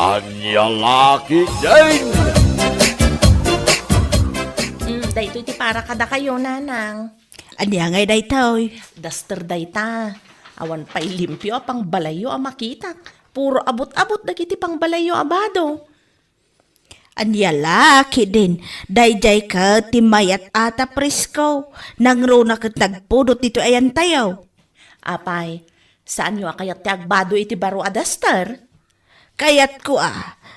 Anya laki din! Dayto iti para kada kayo, nanang. Anya ngay daytoy. Duster dayta. Awan pa'y limpyo pang balayo ang makitak. Puro abot-abot dagiti pang balayo abado. Anya laki din. Dayjay ka timayat ata presko. Nangruna kat nagpudot dito ayan tayo. Apay, saan nyo kayat ti agbado iti baro a duster? Kayat ko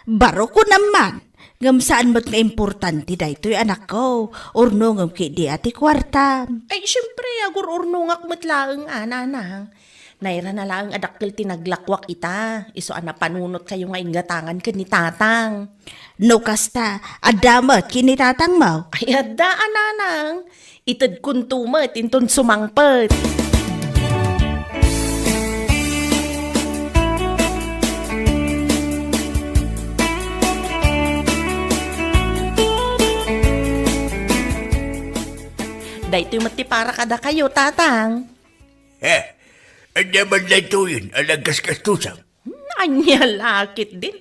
baro ko naman. Ngam saan mo't nga importante daytoy anak ko. Urno ngam kidi ati kwarta. Ay, syempre, agur-urnungak matlaang nanang. Naira na lang adakkel tinaglakwak ita. Iso ana panunot kayo nga ingatangan ka ni tatang. No kasta, adamat kinitatang mo. Ay, adaan nanang. Itad kuntumat, inton sumangpet. Daytoy mati para kada kayo, tatang. Anya man na ito yun, alagkas-kastusan. Anya lakit din.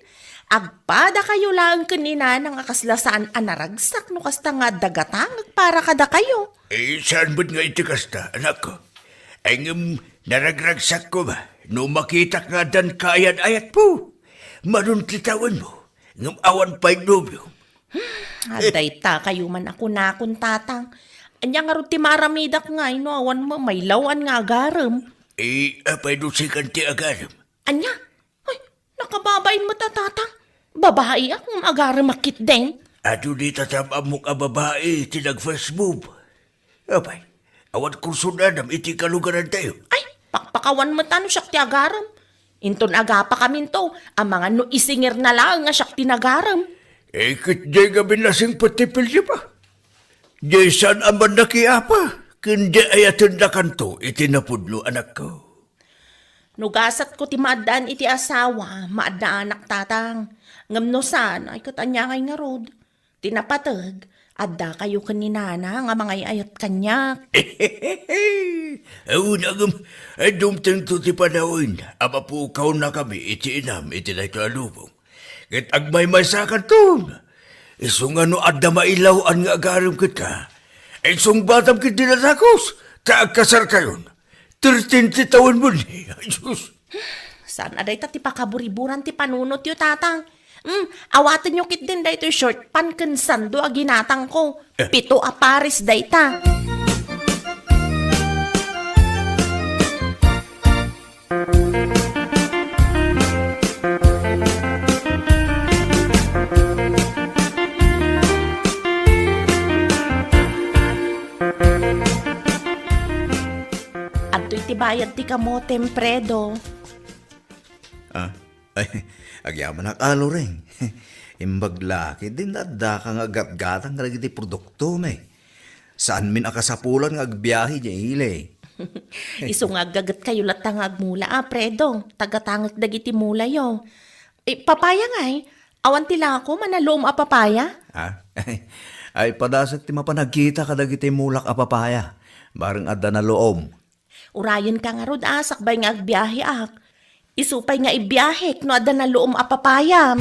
Agpada kayo lang kanina nang akaslasaan anaragsak no kasta nga dagatang para kada kayo. Saan ba't nga iti kasta, anak ko? Ay naragragsak ko ba? No makita nga dan kayan-ayat po. Manuntitawan mo. Ngam awan pa'y nobyo. Aday ta kayo man ako nakon tatang. Anya nga rin ti maramidak nga ino awan mo may lawan nga agaram. Apay doon si kanti agaram. Anya? Ay, nakababain mo tatang. Babae akong agaram makit din. Ato di tatamam mo ka babae, tinag-first move. Apay, awan kursunanam, iti kalugaran tayo. Ay, pakpakawan mo tano siya ti agaram. Inton aga pa kami to, ang mga no isingir na lang nga siya tinagaram. Kit di nga binasing patipil siya pa. Di saan aman nakiapa. Kundi ayatun na kanto, itinapudlo anak ko. Nugasat ko ti maadaan iti asawa, maadaan anak tatang. Ngam no saan, ay katanya ngay nga rod. Tinapatag, adda kayo kaninana nga mga ayat kanyak. Unagam, dumtang to ti panawin, amapukaw na kami, iti inam, iti na ito alubong. Kat agmay masakan to. Isong ano adda mailaw ang nga agaram kita. Isong batam kit dinatakos, taag kasar kayon. 13 taon mo ni, ayos. Saan aday ta ti pakaburiburan ti panunot yo tatang. Awatin nyo kit din da ito short pan kansando a ginatang ko. 7 a pares da ita. Adto'y ti bayad ti kamotem predo. Ay, agyaman na kalo rin. Imbaglaki din adda kang agat-gatang kalagiti produkto may. Saan min akasapulan ng agbiyahe niya ile. Iso nga gagat kayo latang agmula predo. Tagatangak dagiti mula yo. Papaya nga awan tila ako manalom a papaya. Ay padasag ti mapanagkita kadagiti mulak a papaya. Bareng adda na loom. Urayan ka nga rod sakbay nga agbiyahe ak. Isupay nga ibiyahe no ada na loom a papaya.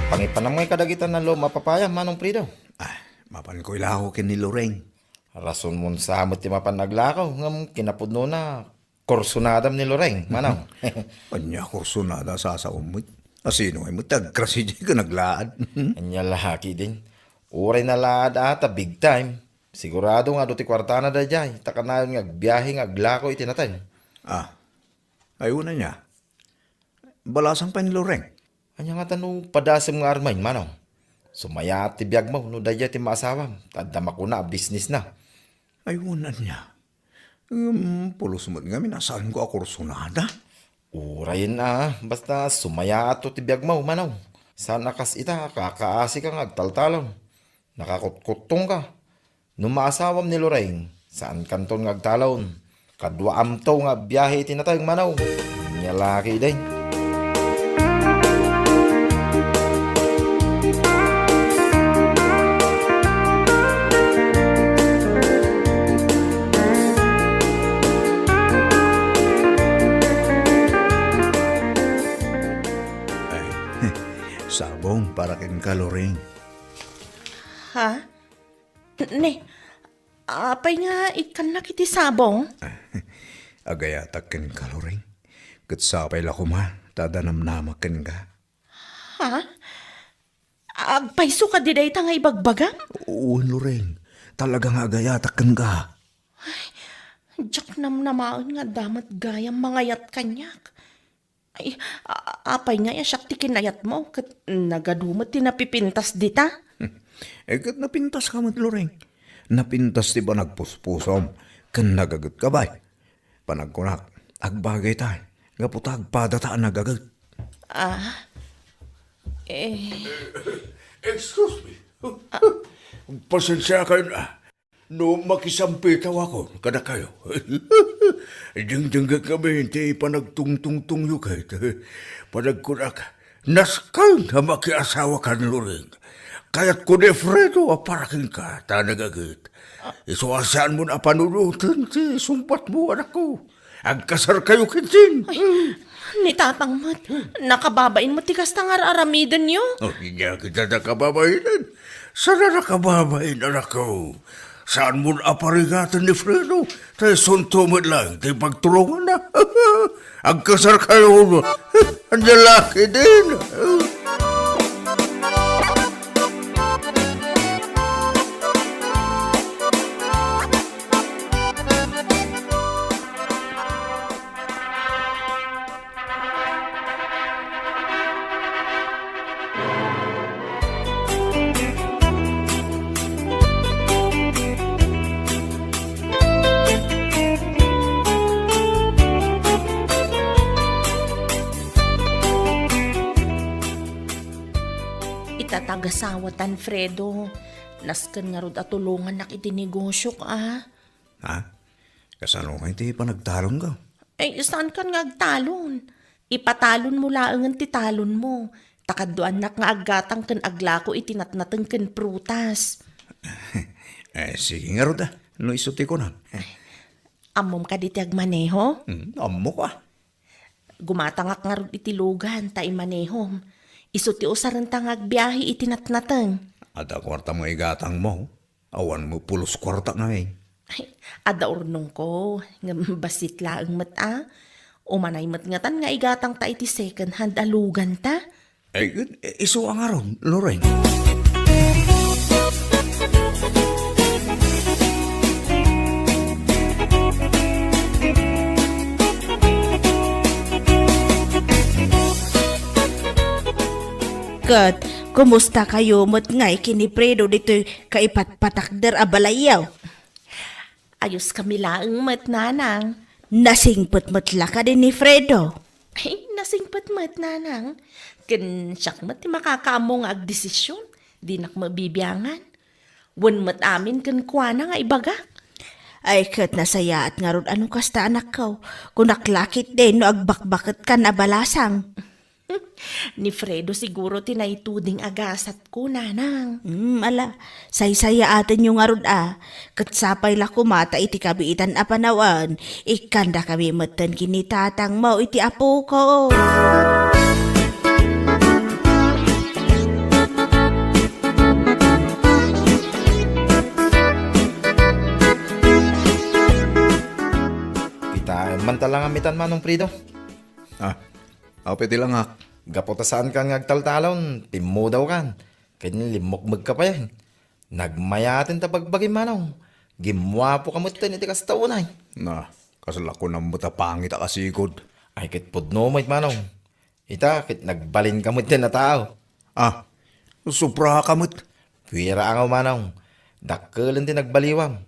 Pangipanamay kadagitan na loom a papaya, manong Prido. Mapan ko ilaho kin ni Loreng. Rason mo sa hamot ti mapan naglakaw, ngam kinapudno na korsunadam ni Loreng, manong. Anya ko sunada sa umit. Asino ay mo tagkrasi di ka naglaad. Anya lahaki din. Uray na laad ata, big time. Sigurado nga do ti kwartana da jay, takanayon nga biyahe nga aglakaw itinatay. Ayuna niya. Balasang pa ni Loreng. Anya nga tanong padasem nga armain, manong. Sumaya ti biyag mo, no da jay ti maasawam. Tadama ko na, business na. Ayuna niya. Pulos mo nga minasaan ko ako sunada. Urayin na, basta sumaya ato ti biyag mo, manong. Sana kas ita, kakaasi kang agtaltalon. Nakakutkutong ka. Nung maasawam ni Loreng, saan kanton nga agtalon. Kadwa amto nga biyahe itinatayong manaw. Nyalaki din. sabong para kin kaloring. Ha? Ne, apay nga ikan na kiti sabong? Agayatak kin kaloring. Katsapay la kuma, tadanam-namak kin ka. Ha? Agpaiso ka di day nga ibagbaga? Oo, Loreng. Talagang agayatak kin ka. Diyak namnamaon nga damat gayang mangayat kanyak. Ay, apay nga siyak ti kinayat mo. Kat nagadumot ti napipintas dita. Kat napintas ka mat, Loreng. Napintas ti ba nagpuspusom? Kan nagagat ka ba? Panagkunak, agbagay tayo. Gaputag padataan nagagat. Excuse me. Pasensya kayo na. No makisampitaw ako, kada kayo. Diyang kami, hindi panagtungtungtung yukay. Panagkunak, naskal na makiasawa ka ni Loring. Kaya't ko ni Fredo, aparakin ka, tanagagit. Isuasaan mo na panunutin, sumpat mo, anak ko. Agkasar kayo kinsin. Ni tatang mat, nakababain mo ti kasta nga aramidan nyo. Oh, hindi kita nakababahinan. Sana nakababahin, anak ko. Saan mo aparigatan ni Fredo? Tayo sunto mo lang, tayo pagtulungan na. Ang kasar kayo, ang lalaki din. Itatagasawa Fredo. Naskan nga rod atulungan nak itinegosyo ka. Ha? Kasano kayo ti panagtalong ka? Eh, saan kan nga agtalon? Ipatalon mo laangan ti talon mo. Takaduan nak nga aggatang kan aglako itinatnatang kan prutas. Sige nga Rod, no isuti ko na. Amom ka di ti agmaneho? Amo ka. Gumatangak nga rod itilugan ta imanehom. Iso ti usaran tang agbiyahe itinatnatang. Ada kwarta mo igatang mo. Awan mo pulos kwarta nga eh. Ay, ada urnong ko. Nga basit laang mata. Umanay matngatan nga igatang ta iti second hand alugan ta. Iso ang aron, Loreng. Kat, kumusta kayo mo't ngay kini Fredo dito kaipatpatakder abalayaw? Ayos kami laang mat nanang. Nasingpot mo't ka din ni Fredo. Ay, nasingpat mat nanang. Ken siyak mat ti makakaamo nga agdesisyon. Di nak mabibiyangan. Wan mat amin ken kuana nga ibaga. Ay kat nasaya at nga ron ano kasta anak ko. Kung naklakit din no agbakbakit ka na balasang. Ni Fredo siguro tinaituding agasat ko nanang. Ala, say-saya atin yung nga ron Katsapay la kumata iti kabiitan apanawan. Ikanda kami matan kinitatang mo iti apo ko. Kita mantalang amitan manong Fredo. Pwede lang ha. Gapotasaan ka nga agtaltalon, timo daw kan. Kaya limokmag ka pa yan. Nagmayatin ta pagbagay manong. Gimwapo ka mo ito iti kastaunay. Na, kasala ko na mutapangit akasigod. Ay kit pudno mo manong. Ita, kit nagbalin ka mo ito na tao. Supra ka mo't. Pwera ang manong. Dakkelan din nagbaliwam.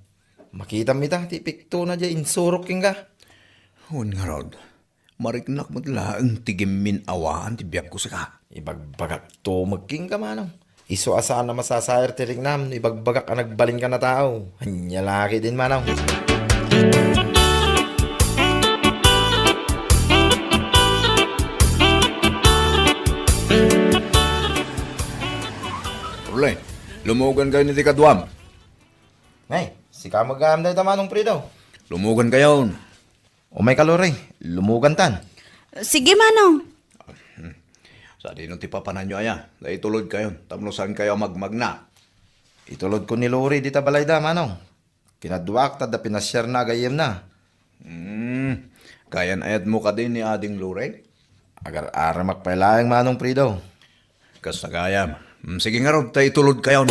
Makita mo ita, tipikto na dyan insurok yung ka. Nga Rod, mariknak mo't laang tigimin awaan ti biyak ko sa ka. Ibagbagak to magking ka manong. Iso asaan na masasayar ti rignam, ibagbagak ka nagbalin ka na tao. Hanyalaki din manong. Ulay, lumugan kayo ni Tikadwam. Ay, si kamagam daw tamanong Fredo. Lumugan kayo. O may kalore, lumugan tan. Sige manong. Sa di nung tipapanan nyo aya, dahil tulod kayo, tamlosan kayo magmagna. Itulod ko ni Lori di ta balay da, manong. Kinaduak ta da pinasyar na gayem na. Kayan ayat mo ka din ni Ading Lureng? Agar-ara magpailayang manong Prido. Kas nagayam. Sige nga Rod, tayo tulod kayo.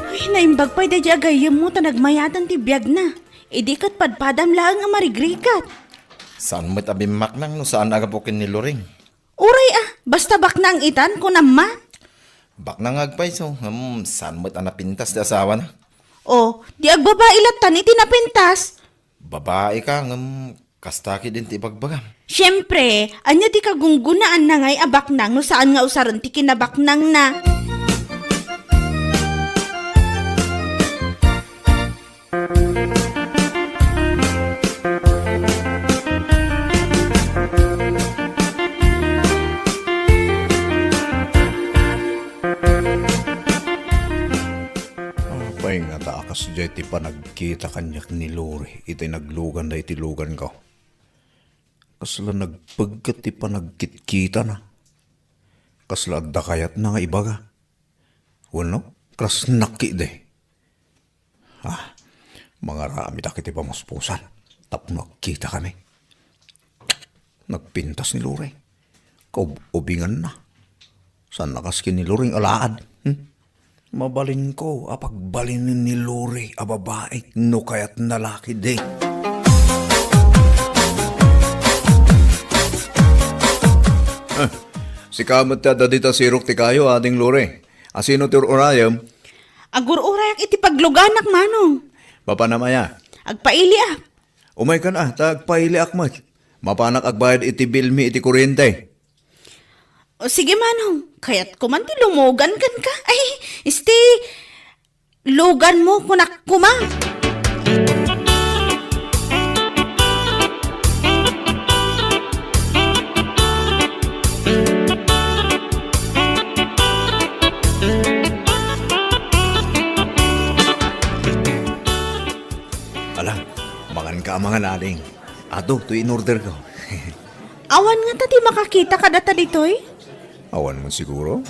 Ay, naimbag pa'y da di agayam mo ta nagmayatan ti biyag na. Idikat padpadam lang ang marigrikat. Saan mo't abimak nang no saan agapukin ni Loring? Uray basta bak na ang itan ko naman. Bak nang agpay so, saan mo't anapintas di asawa na? O, di agbabailatan iti napintas. Babae ka, kastaki din ti bagbagam. Siyempre, anya di kagunggunaan na ngay abak nang no saan nga usaran ti kinabak nang na. Pay nga taakas dyan ti pa nagkita kanyak ni Lori. Ito'y naglugan da iti lugan ko. Kasla nagpagkat ti pa nagkitkita na. Kasla adda kayat na nga ibaga. Wano? Kras naki de. Mga rami da kiti pa maspusan. Tapos nagkita kami. Nagpintas ni Lori. Kaubingan na. Saan nakaskin ni Lori alaad? Mabalin ko, apagbalinin ni Lori, babae, no kaya't nalaki de. Si kamat tada dita sirok ti kayo, ading Lori. Asino ti urayam? Agur-urayak iti pagluganak manong. Papanamaya. Agpaili Umay ka na, tagpaili akmat. Mapanak agbayad iti bilmi iti kuryente. O sige manong, kaya't kuman ti lumugan kan ka. Ay, lugan mo kunak kuma. Ala, mangan ka mga naling. Ato, to in order ko. Awan nga tati makakita ka data ditoy. Awan mo siguro?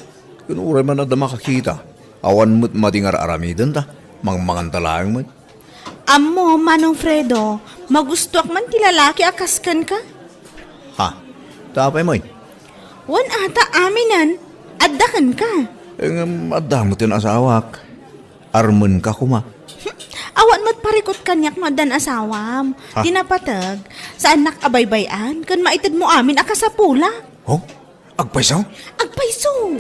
Kung uray man na makakita. Awan mo't matingar aramidan ta. Mangmangan talayang mo. Amo, Manong Fredo, magustuak man ti lalaki akaskan ka? Ha? Tapay mo. Wan ata aminan, addakan ka. Adamot yung asawak. Armon ka kuma. Awan mo't parikot kanyak madan asawam. Ha? Tinapatag, sa anak abaybayan, kan maitid mo amin akasapula. Oh? Agpaysaw? Agpayso!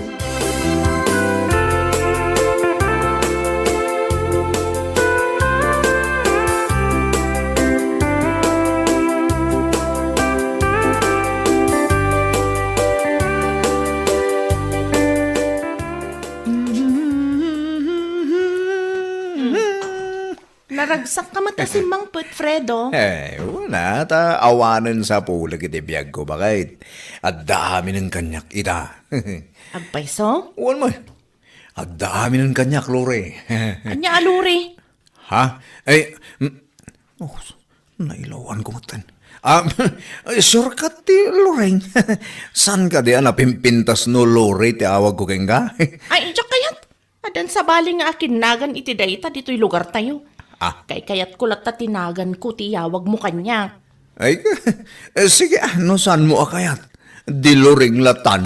Naragsak ka mata si Mang Put, Fredo. Wala. Ta awanan sa pulag iti biyag ko bakit. At dami ng kanyak ita. Agpayso? Uwan mo. At dami ng kanyak, Lore. Anya aluri. Ha? Nailawan ko matan. Shortcut ti Loreng. San ka di napimpintas no Lore ti awag ko keng ka? Ay, iyak kayat. Adan sa bali nga akin nagan iti dayta dito'y lugar tayo. Kay kayat ko latta tinagan ko ti yawag mo kanya. Ay, sige, no saan mo akayat? Di Loreng latan.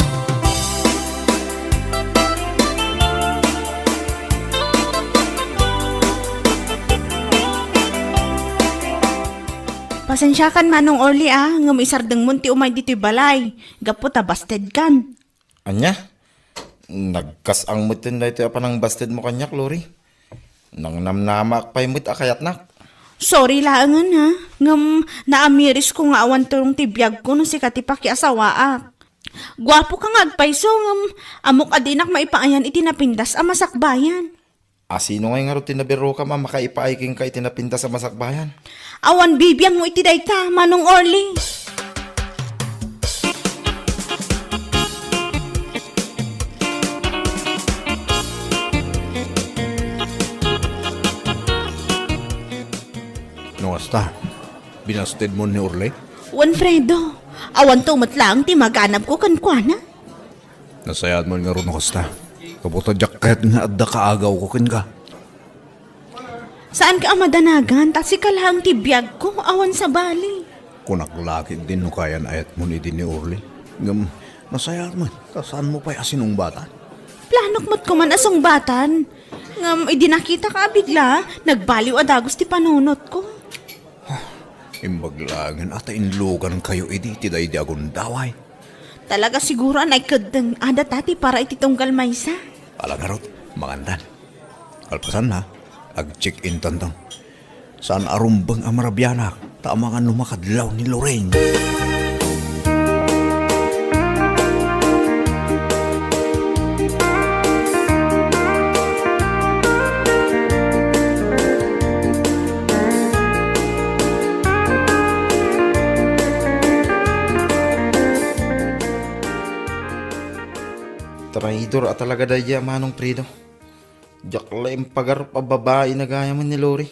Pasensya kan Manong Orly ngam isardeng munti umay dito'y balay. Gapo ta basted kan. Anya? Nagkasang mutin na ito panang basted mo kanyak, Lori. Nang namnamak pa'y mut akayat nak. Sorry laangan ngam naamiris ko nga awan turong tibiyag ko no si katipaki asawaak. Gwapo ka nga agpayso ngam amok adinak maipaayan itinapindas a masakbayan. Sino ngay nga ro tinabiro ka makaipaaiking ka itinapinta sa masakbayan? Awan bibiyang mo iti dayta, Manong Orly. Kumusta? Binasted mo ni Orly? Wan Fredo, awan tumat lang ti maganap ko kan kuana. Nasayad mo nga ron kasta. Kabuta jacket nga adda kaagaw ko kin ka. Saan ka amadanagan? Ta si kalahang tibiyag ko, awan sa bali. Kunaklaki din no kayan ayat mo ni din ni Orly. Ngam, nasayad mo. Saan mo pa asinong bata? Planok mo't ko man asong batan. Ngam, idinakita ka bigla, nagbaliw adagos ti panunot ko. Imbaglangan at inlugan kayo iti tiday di agon daway. Talaga siguro anay kadang ada tati para ititunggal maysa. Alagarot, magandan. Alpasan na, ag-check-in tantang. Saan arumbang amarabianak, tama nga numakadlaw ni Lorraine. Traidor at talaga daya manong Fredo. Jakla yung pagar pa babae na gaya man ni Lori.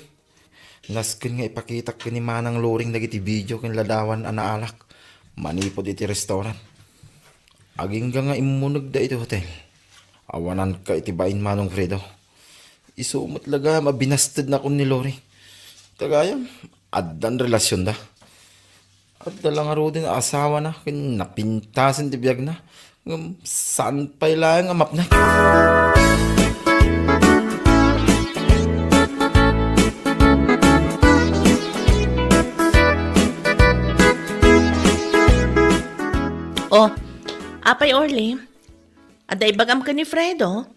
Naskin nga ipakita ka ni manang Loring dagiti video kin ladawan anaalak. Manipod iti restaurant. Aging nga imunag da iti hotel. Awanan ka iti bain manong Fredo. Isumot laga mabinasted na kun ni Lori. Tagayam, addan relasyon da. At dalang aro din asawa na, kin napintasin ti biyag na. Saan pa ilang amap na? Oh, apay Orly, aday bagam ka ni Fredo.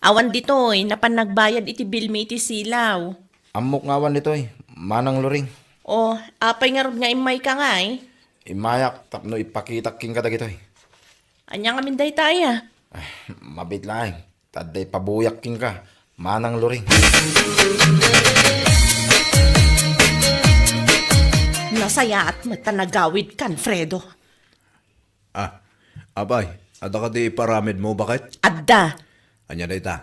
Awan ditoy, napan nagbayad iti bill mi iti silaw. Amok ngawan nito manang Loring. Oh, apay nga rod nga imay ka nga eh. Imayak, tapno ipakita king kadagito Anya nga minday tayo. Mabit lang. Taday pabuyak king ka. Manang Loring. Nasaya at matanagawid kan, Fredo. Abay, ada ka di paramid mo bakit? Adda, Anya na ita?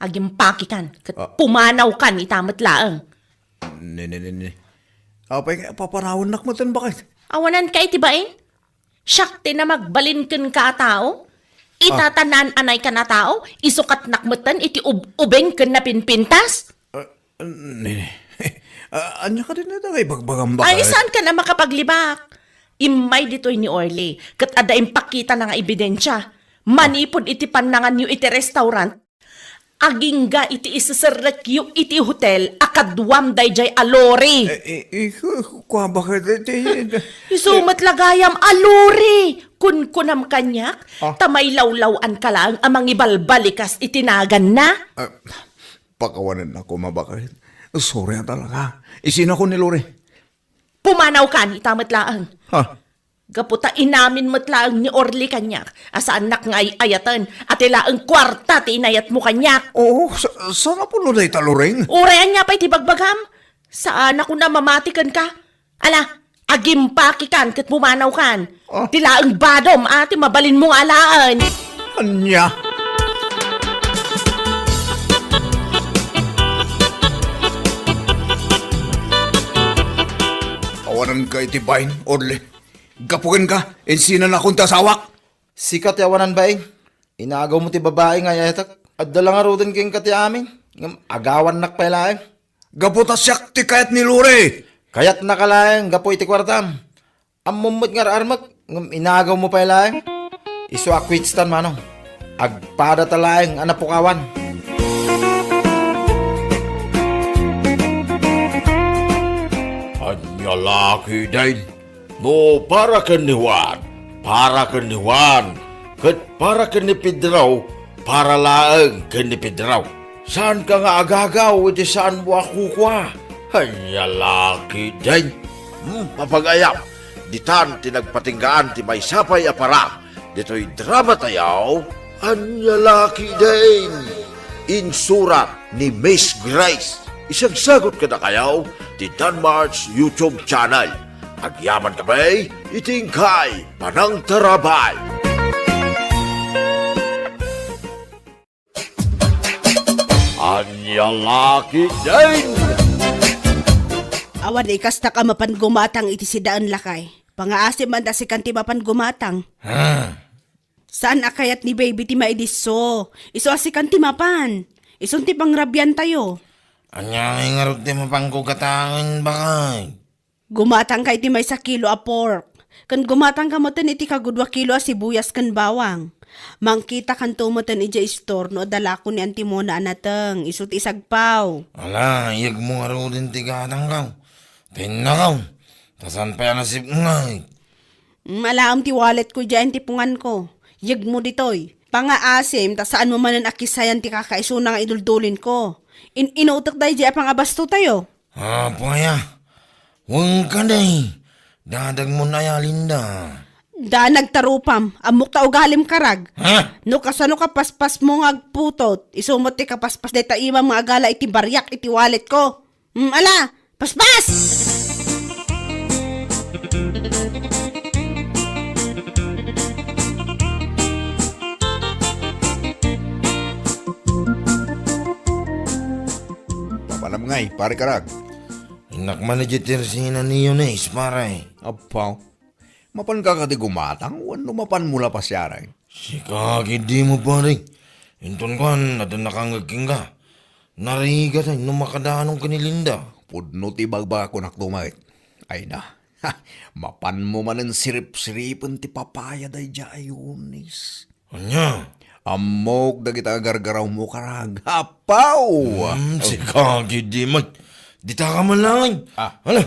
agimpaki kan, kat pumanaw kan itamat laang. Ni. Abay, paparawan nakmatan bakit? Awanan ka iti bain? Syakti na magbalin ken ka tao? Itatanan anay ka na tao? Isukat nakmatan iti ubeng ken na pinpintas? Ni. Anya ka din na ita kay bagbagam bakit? Ay, saan ka na makapaglibak? Imay dito'y ni Orly, kat ada impakita na nga ebidensya. Manipod iti panangan yu iti restaurant, agingga iti isasarek yu iti hotel, akadwam dayjay alori. Kuha bakit? Isumat lagayam alori. Kunam kanyak, tamay lawlawan ka lang amang ibalbalikas itinagan na. Pakawanan ako mabakit. Sorry talaga. Isin ako ni Lori. Pumanaw kan, itamat laang. Ha? Gaputa inamin mo't laang ni Orly kanyak, asaan nak nga ayatan, at ilaang kwarta ti inayat mo kanyak. Oo, sana po lunay taluring. Urayan niya pa iti bagbagam. Saan ako na mamatikan ka? Ala, agimpaki kan, kat pumanaw kan. Tilaang badom, ati mabalin mong alaan. Anya? Kawanan ka itibayin, Orly. Gapukin ka, insinan akong tasawak. Sikat yawanan ba Inaagaw mo ti babae nga yatak. At dalang arudan king kati amin. Agawan nak pa ilaeng. Gaputa siyak ti kayat ni Lori. Kayat nakalaeng, gapo iti kwartam. Amumot nga armak, inaagaw mo pa ilaeng. Isu akwitstan manong. Agpada talaeng anapukawan. Anya laki din. No, para ka ni Juan. Para ka ni Juan. Kat para ka ni Pedraw. Para laang ka ni Pedraw. Saan ka nga agagaw? Iti saan mo ako kwa? Anya laki din. Mapag-ayap. Ditan tinagpatinggaan ti may sapay apara. Dito'y drama tayaw. Anya laki din. Insurat ni Miss Grace. Isang sagot ka na kayaw ti Danmar's YouTube channel. Agyaman ka ba'y itingkay panang tarabay. Anya laki din. Awan ikas na ka mapan gumatang iti si daan lakay. Pangaasim man da si kanti mapan gumatang. Ha? Saan akayat ni baby ti maidiso? Iso asi kanti mapan. Ison ti pangrabyan tayo. Anya nga rin di mapangkugatangin bakay. Gumatang kay ti may sa kilo a pork. Kan gumatang ka mo ten iti kagudwa kilo a sibuyas kan bawang. Mangkita kan tumutan ija store no dala ko ni Antimona anateng isut isagpaw. Ala, iyag mo nga rin tigatang kaw. Tinakaw. Tasan pa yan nasip ngay. Malaam ti wallet ko dyan ti pungan ko. Yag mo ditoy. Pangaasim, ta saan mo manan akisayan ti kakaiso nga iduldulin ko. Inutak dahi dyan pangabasto tayo. Paya. Huwag ka day. Dadag mo na ya, Linda. Da nagtarupam, amok ta ugalim karag. Ha? No kasano ka paspas mo nga agputot, isumot ti kapaspas day ta ima mga gala iti baryak iti wallet ko. Ala, paspas! Papanam ngay, pare karag. Inak manajitir sina ni Yunis, pare. Apaw. Mapan ka kati gumatang, wano mapan mula pa siya rin. Si kaki di mo, pare. Inton kan, nadan nakangagking ka. Nariga tayo, nung makadaanong ka ni Linda. Pudno ti bagba ko naktumait. Ay na, mapan mo man ang sirip-siripan ti papaya day dya ayunis. Anya? Amok dagita gargaraw mo karag. Apaw! Si kaki di mo. Dita ka man lang. Hala,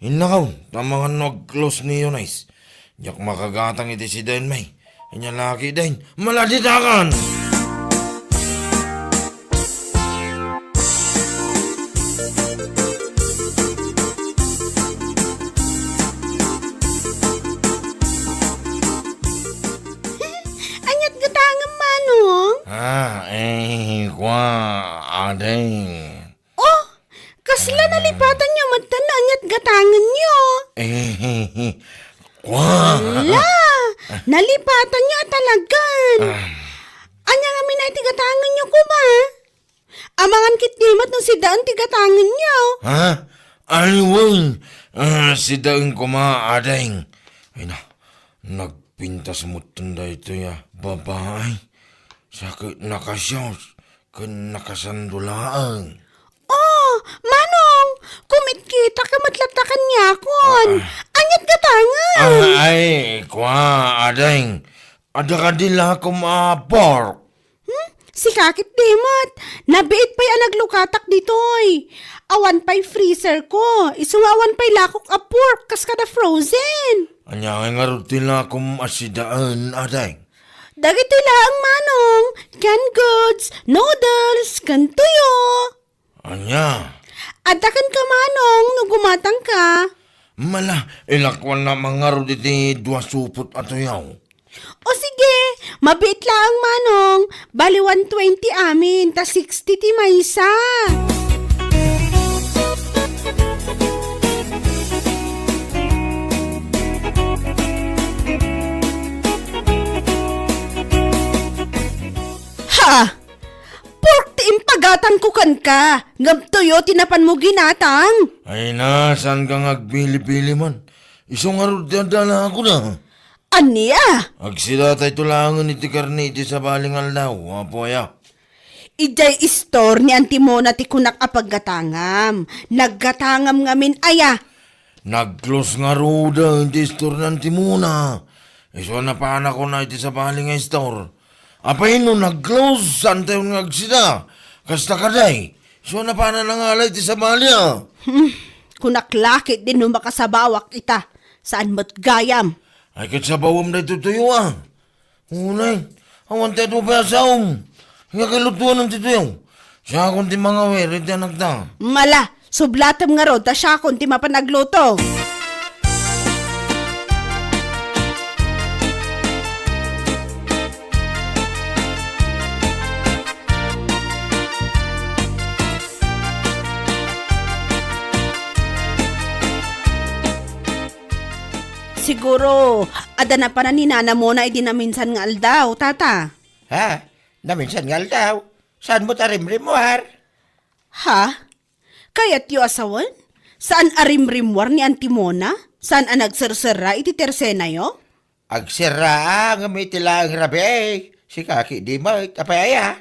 inakaw, tama nga nag-close ni Yunis. Yak makagatang iti si Dan May. Inya laki din, maladitakan! Anyat gatangam manong? Kwa, adeng. Oh, kasla nalipatan niyo matan anyat gatangan niyo. Kwa. La, nalipatan niyo talagan. Anya nga minay tigatangan niyo ko ba? Amangan kitnimat ng si daan tigatangan niyo. Ha? Aliwang. Si daing kuma, adeng. Ay na, nagpintas mo tanda ito ya. Babae. Sakit nakasyos. Kan nakasandulaan. Oh, manong, kumit kita ka matlatakan niya kon. Anyat gatangan. Ay, kwa, adeng. Ada ka dila kumapor. Si kakit dimot, nabiit pa'y naglukatak ditoy. Awan pa'y freezer ko, isung awan pa'y lakok a pork, kas kada frozen. Anya nga rutin na kumasidaan, adeng. Dagito lang manong, canned goods, noodles, kan tuyo. Anya? Adakan ka manong, no gumatang ka. Mala, ilakwan na mga ruditi dua supot ato yaw. O sige, mabit lang manong, bali 120 amin, ta 60 ti maysa. Ha! Pork ti impagatan ko kan ka, ngabtoyo tinapan mo ginatang. Ay na, saan ka ngagbili-bili man? Isang arudyan dala ako na. Aniya? Agsila tayo tulangan iti karniti sa balingal daw, apoya. Ijay istor ni Antimona ti kunak apaggatangam. Naggatangam ngamin aya. Nag-close nga ruda, hindi store ng timuna. Iso na pa anak ko na iti sa balingal store. Apay no nag-close, saan tayo ngagsida? Kasta ka day. Iso na pa na nangalay iti sa balya. Kunak lakit din no makasabawak ita. Saan mo't gayam? Ay kat sa bawam na ito tuyo ah. Unay, awan tayo pa saom. Nga kalutuan ng tituyo. Siya akong ti mga werit na nagta. Mala, sublatam nga ro, ta siya kung ti mapanagluto. Siguro, ada na pa na ni nana mo na idinaminsan nga aldaw, tata. Ha? Naminsan nga daw. Saan mo tarimrim mo, har? Ha? Kaya't yu asawan? Saan arimrimwar ni Antimona? Saan ang nagsarsara iti tersena yo? Agsira nga may tilang rabi. Si kaki di mo, tapaya.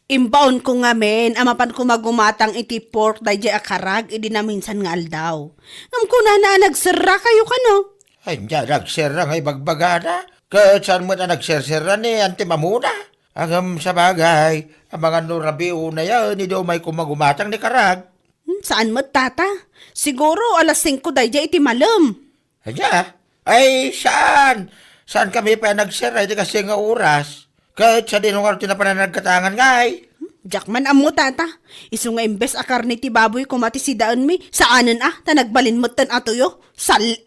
Imbaon ko nga men, amapan ko magumatang iti pork dayjay akarag, idi na minsan nga aldaw. Ngam ko na nagsara kayo kano? Ay, niya, nagsira nga ibagbagana. Kahit saan mo na nagsira ni Auntie Mamuna. Agam sa bagay, ang mga nurabi una yan, hindi daw may kumagumatang ni Karag. Saan mo tata? Siguro alas 5 dayjay iti malam. Anya? Ay, saan? Saan kami pa nagsira? Hindi kasi nga oras. Kahit sa dinungar na pa na nagkatangan nga ay. Jackman amo tata. Isu nga imbes akar ni ti baboy kumati si daan mi. Saanan ta nagbalin mo tan atoyo. Salit!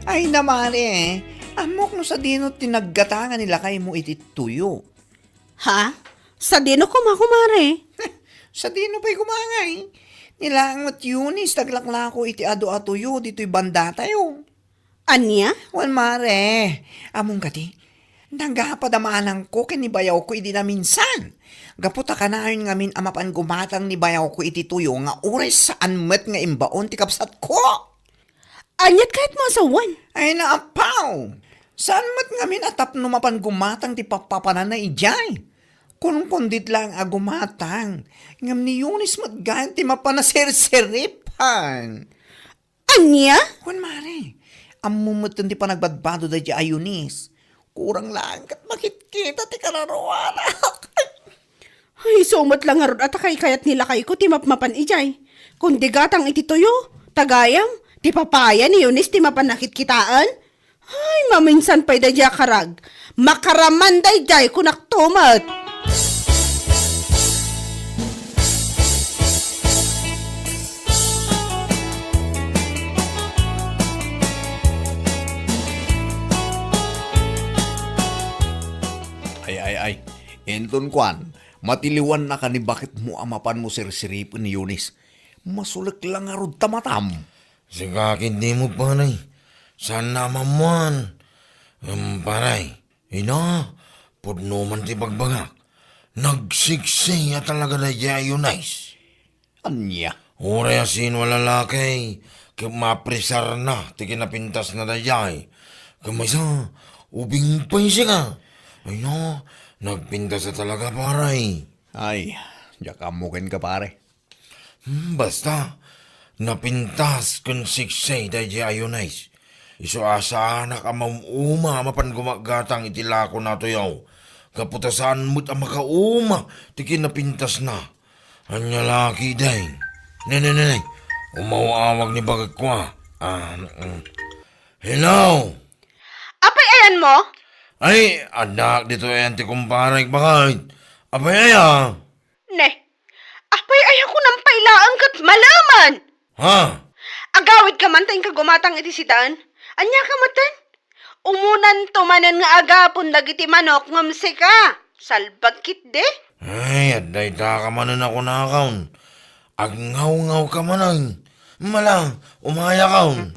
Ay naman amok no sa dino tinaggatangan nila kay mo iti tuyo. Ha? Sa dino kumakumare? Sa dino pa'y kumangay. Nilangot Yunis, taglaklako iti ado-atuyo, dito'y banda tayo. Anya? Wan mare, among kati, nagapadamanang ko kinibayaw ko iti na minsan. Gaputa ka na yun ngamin amapan gumatang ni bayaw ko iti tuyo nga ures saan met nga imbaon ti kapsat ko. Anyat kahit mo asawan. Ay naapaw, saan met ngamin atap numapan gumatang ti papapanan na ijay. Kung kundit lang agumatang, ngam ni Yunis matgaan ti mapanaser-seripan. Anya? Kung mare, amumutan ti pa nagbadbado da di ayunis. Kurang lang kat makikita ti kararuanak. Ay, sumat lang arod at kayat nila kay ko ti mapmapan ijay. Kundi gatang iti tuyo, tagayam, ti papaya ni Yunis ti mapanakit kitaan. Ay, maminsan pa'y da di akarag. Makaraman da ijay kunak tumat. Ay. Enton kwan, matiliwan na ka ni bakit mo amapan mo sirsiripin ni Yunis. Masulik lang arod tamatam. Sigakin di mo panay. Sana mamuan. Paray. Ina, pudno man ti bagbagak. Nagsiksay at talaga na Yunais. Anya? Ora yasin wala lakay. Mapresar na, ti kinapintas na dayay. Kamaysa, ubing pa siya ka. Ay no, nagpintas na talaga paray. Ay, jakamukin ka pare. Basta, napintas kung siksay dayay Yunais. Iso asa anak amam uma mapan gumagatang itilako na to yaw. Kaputasan mo't ang makauma, ti kinapintas na. Anya laki day. Neneneneng. Umawawag ni bagag ko Hello? Apay ayan mo? Ay, anak dito yan ti kumparay bakit? Abay aya. Ne, apay ayaw ko ng pailaan kat malaman. Ha? Agawid ka man tayong kagumatang iti sidaan. Anya ka matan? Umunan tumanen nga agapon dagiti manok ngamsi ka. Salbag kit de. Ay, aday ta ka manan ako nakaon. Agngaw-ngaw ka manan. Malang, umaya kaon.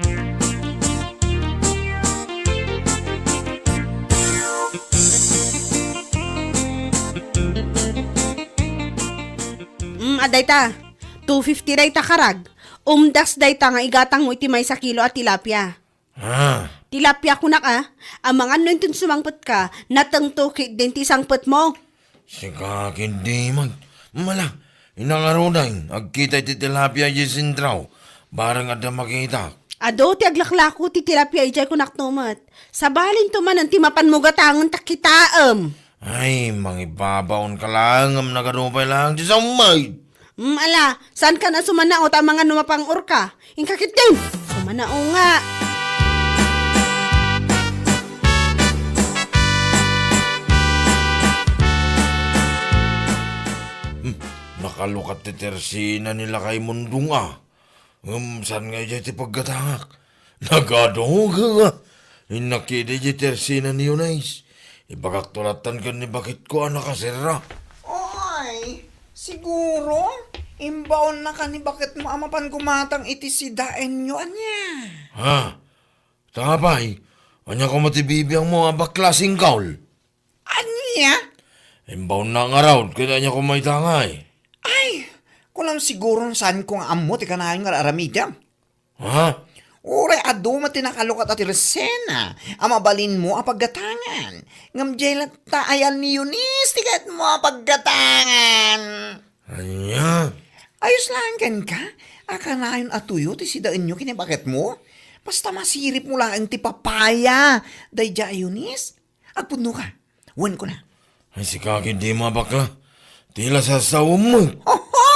Aday ta. 250 day ta karag. Umdas day ta nga igatang mo iti may sa kilo at tilapia. Ha? Tilapia ko na ka. Ang mga nuntin sumangpot ka, natangtukit din ti sangpot mo. Sikakin di man. Malang, inangaruday. Agkita iti tilapia yisindraw. Barang ada makita. Ado ti aglaklako ti tilapia ijay ko naktumat. Sa balin tumanan ti mapan mo gatangon takitaam. Ay, mangibabaon ka lang. Am nagarupay lang. Di sa umay. Ala, saan ka na sumanao ta mga numapang orka? Ingkakit din. Sumanao nga. Nakalukat ti tersina nila kay mundong saan nga iti pagkatangak? Nagadong ka nga. Inakita iti tersina ni Yunais. Ibagak tulatan ka ni bakit ko nakasira. Oy, siguro? Imbaon na ka ni bakit mo amapan kumatang iti si daen nyo, anya? Ha? Tapay, anya ko matibibiyang mo ang baklasing kaul. Anya? Imbaw na nga raw, kaya anya ko may tangay. Ay, kulang siguro saan kong amo ti kanayon nga aramidam. Ha? Ure, ado matinakalukat at resena. Amabalin mo ang paggatangan. Ngamjela taayan ni Eunice, tikat mo ang paggatangan. Anya? Ayos lang kan ka. Akanayon atuyo, ti sidaan nyo kinibakit mo. Basta masirip mo lang ang ti papaya. Dayja, Eunice. Agpuno ka. Wan ko na. Ay si Kaki di mabakla. Tila sa sawam mo. Oho!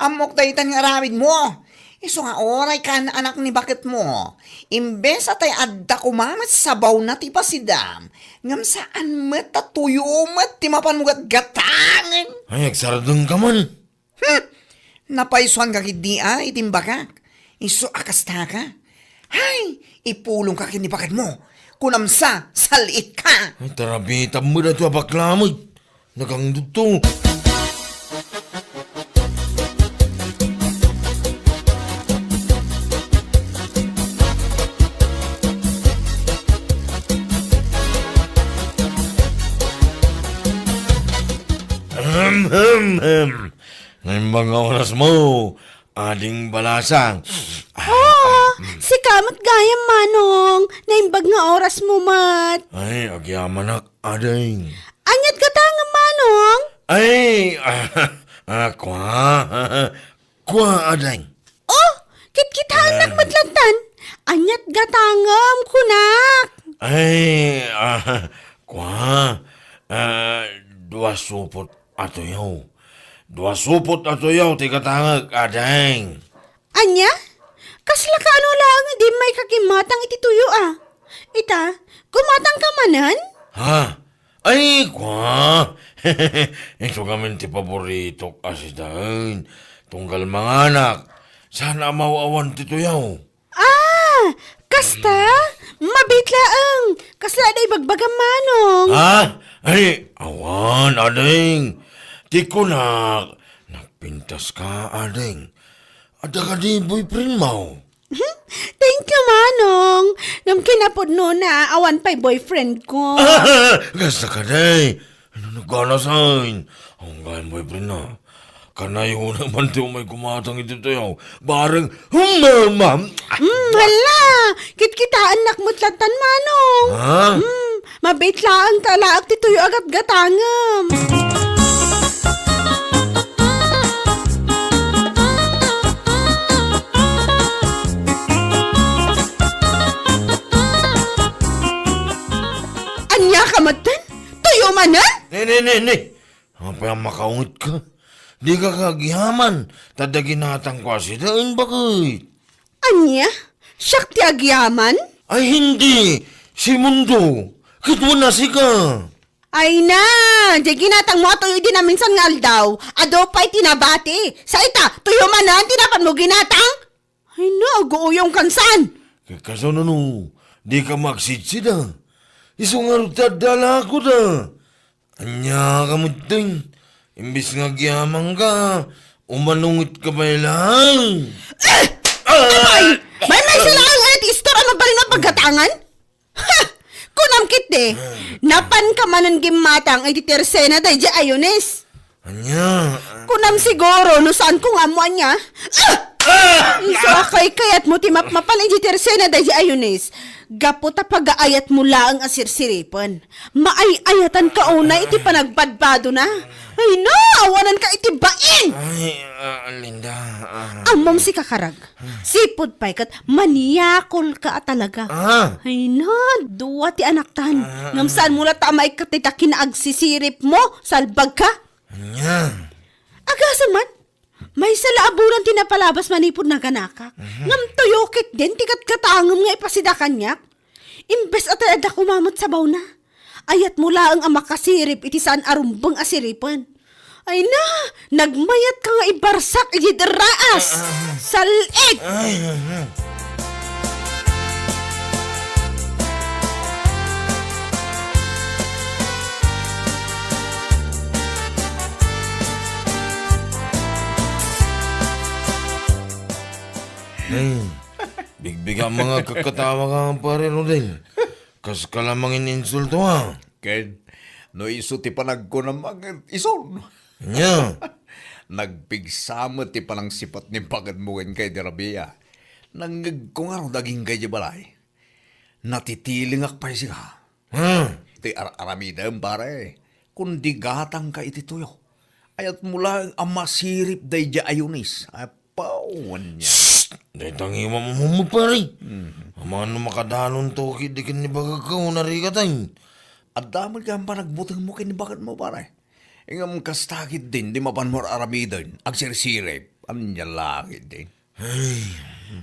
Amok daytan nga aramid mo. Iso nga oray ka na anak ni bakit mo. Imbes atay adda kumamat sabaw na ti pasidam. Ngam saan matatuyo mat ti mapanugat gatangan. Ay, agsaradong ka man. Napaisuan ka kidi itimbakak. Iso akasta ka. Hay, ipulong ka kini bakit mo. Kunamsa, salit ka. Ay, tarabitam mo na ito abaklamod. Nagangduto. Ngayon mga oras mo, ading balasang. Si kamot gayam manong, naimbag nga oras mo mat. Ay, agyamanak, ading. Anyat katang manong? Ay, kwa, ading. Oh, kitkitahan madlantan. Anyat gatangam kunak. Ay, kwa, dua supot ato yaw. Dua supot ato yaw, tikatangag, ading. Anya? Kasla ka ano lang, di may kakimatang iti tuyo ah. Ita, kumatang ka manan? Ha? Ay, kwa. Ito kami ti paborito kasi dahil. Tunggal mga anak. Sana mauawan ti tuyaw. Ah, kasta? Mabitlaang. Kasla day bagbagam manong. Ha? Ay, awan, ading. Ti kunak. Nagpintas ka, ading. Ada ka di boyfriend mo. Thank you, manong. Ngam kinapod no na awan pa'y boyfriend ko. Gasta ka day. Ano nagkanasain? Ang gayang boyfriend na. Kanayo naman ti may kumatang ito tayo. Barang humamam. Hala, kitkitaan nakmutlatan manong. Ha? Mabitlaang talaak ti tuyo agat gatangam. Anya ka matan? Tuyo manan? Ne. Apa yang makaungit ka? Di ka kagihaman. Tadaginatang kwa si dain bakit? Anya? Siyak ti agyaman? Ay hindi. Si Mundo. Kitwa na si ka. Ay na, di ginatang mo tuyo din na minsan nga aldaw. Ado pa'y tinabati. Sa ita, tuyo manan, tinapan mo ginatang? Ay na, aguuyong kansan. Kaso no, di ka magsitsida. Isungarot tadala ko da. Anya ka mo ting. Imbis nga giyamang ka, umanungit ka ba lang? May silang at istora na bali na pagkatangan? Ha! Kunam kit napan ka manan gimatang ay titersena day di ayones. Anya? Kunam siguro no saan kung amo niya? So akay kayat mo timap mapalay di tersena day di ayones. Gapo ta pag-aayat mo laang asirsiripan. Maay-ayatan ka una iti panagpadbado na. Ay na, awanan ka iti bain! Ay, Linda. Amam si kakarag. Sipod pa'y kat maniyakol ka talaga. Ay na, duwa ti anak tan. Ngam saan mula tamay katita kinagsisirip mo, salbag ka. Anya? Agasan man, may salaaburan tinapalabas manipod na ganaka. Ngam tuyokit din, tikat katangam nga ipasida kanyak. Imbes at ada kumamot sa na. Ayat mula ang makasirip iti saan arumbang asiripan. Ay na, nagmayat ka nga ibarsak iti deraas. Salig! mga kakatawa ka pare Rodel. Kas ka lamang ininsulto ha. Ken, no iso ti panag ko ng mga ison. Nya. Nagpigsama ti panang sipat ni pagad mo kay Derabia. Nanggag ko nga ro daging kay di balay. Natitiling akpay siya. Ha? Iti aramidam pare. Kundi gatang ka iti tuyo. Ayat mula ang masirip day di ayunis. Apawan niya. Dahil tangiwa mo pare. Mga makadalon to kidikin ni bagagaw na rikatay. At damag ka ang panagbutang mo kinibakat mo pare. Ingam kastakit din di mapanmor aramidon. Ag sirsirip. Anya langit din.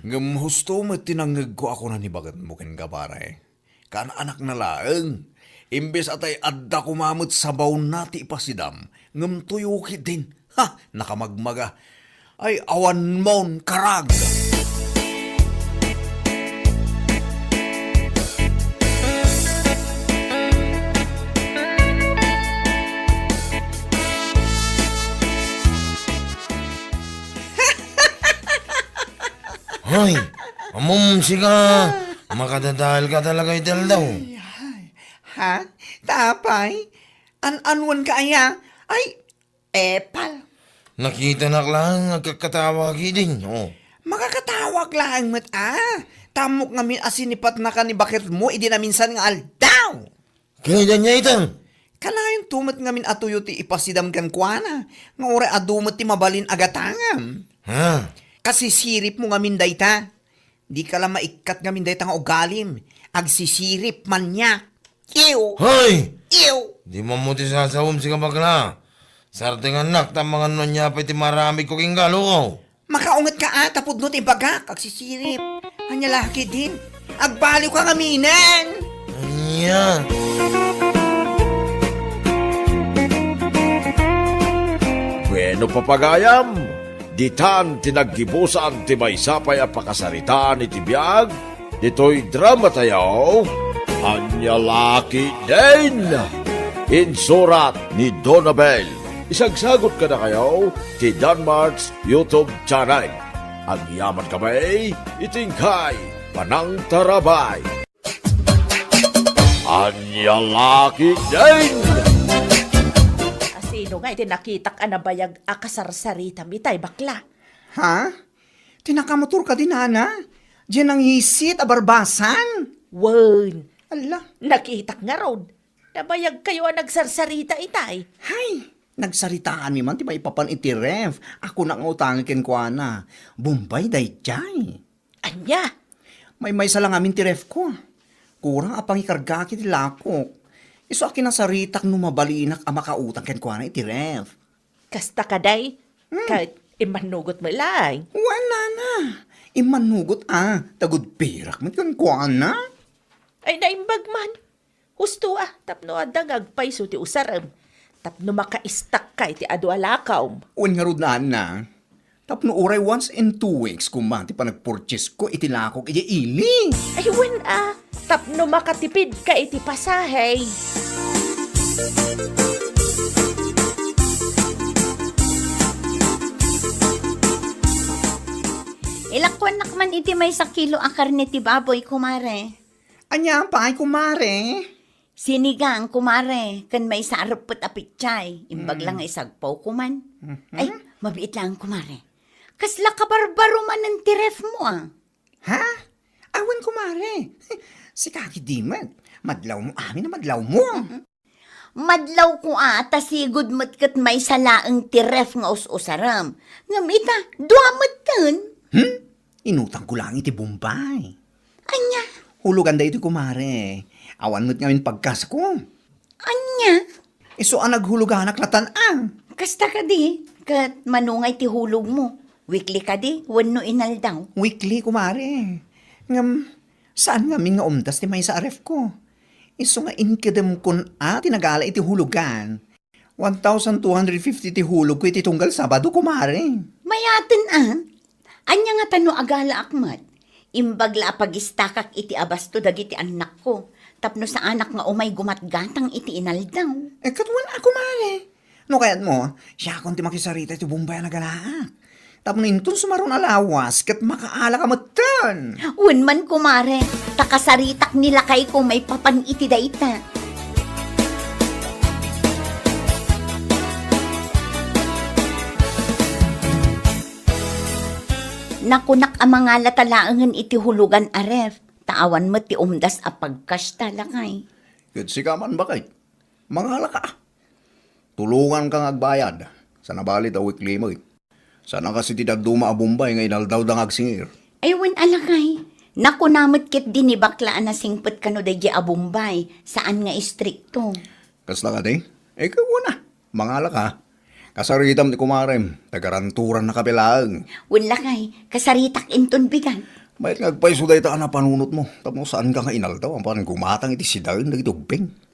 Ngam husto mo tinanggag ko ako na nibagat mo kin ka pare. Kan anak na laeng. Imbes atay adda kumamot sa baon nati ipasidam. Ngam tuyukit din. Ha! Nakamagmaga. Ay awan mon karag. Hoy, amom siga. Makadadahal ka talaga itel daw. Ha? Tapay? An-anwan ka aya? Ay, epal. Nakita na lang nagkakatawa kiding. Oh. Makakatawag lang mat Tamok ngamin asinipat na ka ni bakit mo, idi na minsan nga aldaw. Kaya niya itang. Kalayon tumat ngamin atuyo ti ipasidam kan kuana. Nga ore adumat ti mabalin agatangam. Ha? Kasi sirip mo ngamin dayta. Di ka lang maikat ngamin dayta nga ugalim. Agsisirip man niya. Ew! Hoy! Ew! Di mo mo ti sasawom si kabagla. Sarting anak, tamang ano niya pa iti marami ko king galo ko. Makaungat ka tapod no ti bagak. Agsisirip. Anya laki din. Agbaliw ka ngaminan. Anya. Bueno papagayam, ditan tinaggibusan ti may sapay a pakasaritaan iti biyag, dito'y drama tayo, Anya Laki din! Insurat ni Donabel. Isagsagot ka na kayo ti Danmarks YouTube channel. Ang yaman kamay, itingkay, panang tarabay. Anya Laki din! Sino nga iti nakitak anabayag akasarsarita bitay bakla. Ha? Tinakamotor ka din, Ana? Diyan ang hisit, abarbasan. Wen, Ala, nakitak nga rod. Nabayag kayo ang nagsarsarita itay. hay, nagsaritaan mi man, ti maipapan iti ref. Ako na nga utangin ken kuana. Bombay day jay. Anya, May sa lang amin ti ref ko. Kurang apang ikarga kiti lakok. Iso akin na saritak numabalinak ang makautang ken kuana iti ref. kasta kaday, kahit imanugot mo lang. Wala na. Imanugot tagod pirak man ken kuana. Ay naimbag man. Husto tapno adagag paiso ti usaram. Tapno makaistak ka iti adu alakaw. Uwan nga rod na. Tapno uray once in 2 weeks kumati pa nagpurchase ko iti lakok iti ili. Ay wen tapno makatipid ka iti pasahay. Ilakwan nakman iti may 1 kilo ang karne ti baboy, kumare. Anya pa ay kumare. Sinigang, kumare. Kan may sarupot apitchay. Imbag lang ay sagpaw kuman. Ay, mabiit lang, kumare. Kasla kabarbaro man ng tiref mo, Ha? Awan kumare. Si Kaki Dimat. Madlaw mo amin na madlaw mo. Madlaw ko tasigod mo't kat may salaang tiref nga us-usaram. Ngamita, duamat kan. Inutang ko lang iti Bombay. Anya, Hulugan da iti kumare. Awan mo't ngayon pagkas ko. anya. Iso ang naghulugan naklatan Kasta ka di, kat manungay ti hulog mo. Weekly ka di, wano inaldaw. Weekly kumare. Ngam, saan nga nga umdas ti may sa aref ko? Iso nga inkidem kun tinagala iti hulugan. 1,250 ti hulog ko iti tunggal Sabado kumare. Mayatin anya nga tano agala akmat. Imbagla pagistakak iti abasto dagiti anak ko. Tapno sa anak nga umay gumatgatang iti inaldaw. Katwan ako mare. No kayat mo, siya akong ti makisarita iti Bombay na galaak. Tapos nintun sumaron alawas, kat makaala ka matan. Unman kumare, takasaritak nila kay kung may papaniti da ita. Nakunak ang mga latalaangan iti hulugan aref. Taawan mo ti umdas a pagkas talakay. Kat sikaman bakit? Mangala ka. Tulungan kang agbayad. Sa nabalit a weekly mo. Sana kasi ti dagduma a Bombay nga inaldaw dang agsingir. Aywan alakay. Nakunamot kit din ni baklaan na singpot kano da di abumbay. Saan nga istrikto? Kasla ka di? Ikaw na. Mangala ka. Kasaritam ni kumarem. Tagaranturan na kapilaang. Wala kay, kasaritak inton bigan. May ngagpaiso dahi ta na panunot mo. Tapos saan ka nga inaldaw? Ang parang gumatang iti sidarin na itubing.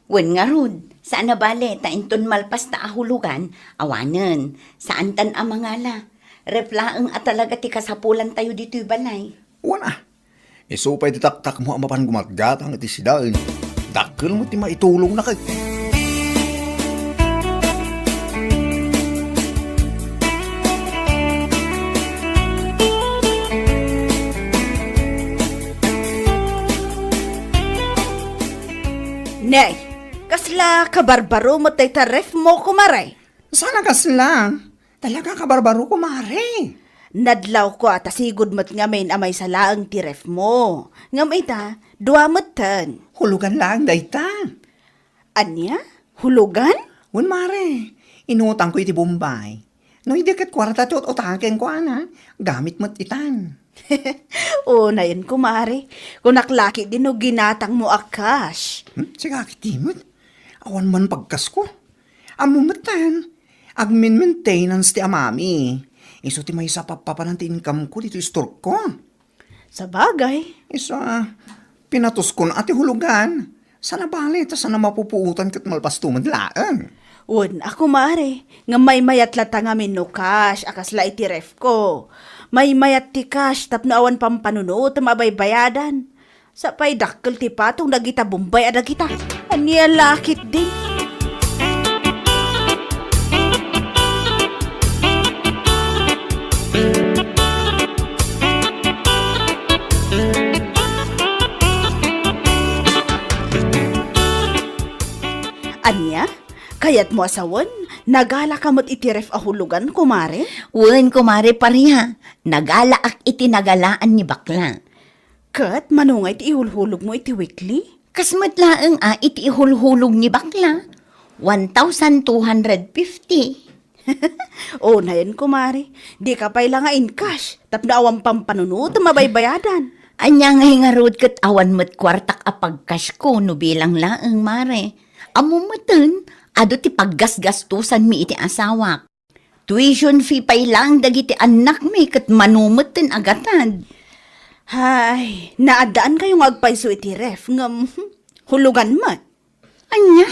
Wen nga rod, saan na bale, ta inton malpas ta ahulugan, awanen, saan tan amangala. Reflaeng at talaga ti kasapulan tayo dito'y balay. Wala. Isupay ti taktak mo ang mapan gumatgatang iti sidarin. Dakil mo ti maitulong na kay. Nay, kasla kabarbaro mo tay taref mo kumaray. Sana kasla. Talaga ka barbaro kumare. Nadlaw ko at asigod mo't ngamin amay sa laang tiref mo. Ngamay ta, duwa mo't tan. Hulugan lang dayta. Anya? Hulugan? Wen mare, inutang ko iti Bombay. No, hindi kat kwarta ti utangken ko ana. Gamit mo't itan. O na yun kumari. Kung naklaki din o ginatang mo akas. Siga kitimot. Awan man pagkas ko. Amumatan. Agmin maintenance ti amami. Iso ti may sa papapan ti income ko dito store ko. Sa bagay. Isa, pinatos ko na ati hulugan. Sana bali, ta sana mapupuutan kat malpastuman laan. Un, ako mare. Nga may mayat lata nga no cash. Akas la iti ref ko. May mayat ti cash tapno awan pampanunot mabay bayadan. Sa pay dakkel ti patong dagita Bombay ada kita. Anya lakit din. Anya? Kayat mo asawan? Nagala kamot itiref ahulugan, kumare? Wen kumare pariha, nagalaak iti nagalaan ni bakla. Kat, manungay ti ihulhulog mo iti weekly? Kasmat laeng iti ihulhulog ni bakla. 1,250. O na yan, kumare. Di ka pa'y lang nga in cash. Tapno awang pampanunot, mabaybayadan. Anya nga hingarod kat awan mo't kwartak a pagkas ko no bilang laeng mare. Amumatan, ado ti paggasgastusan mi iti asawak. Tuition fee pa'y lang dagiti anak mi kat manumatan agatan. Hay, naadaan kayong agpaiso iti ref. Ngam, hulugan mo. Anya?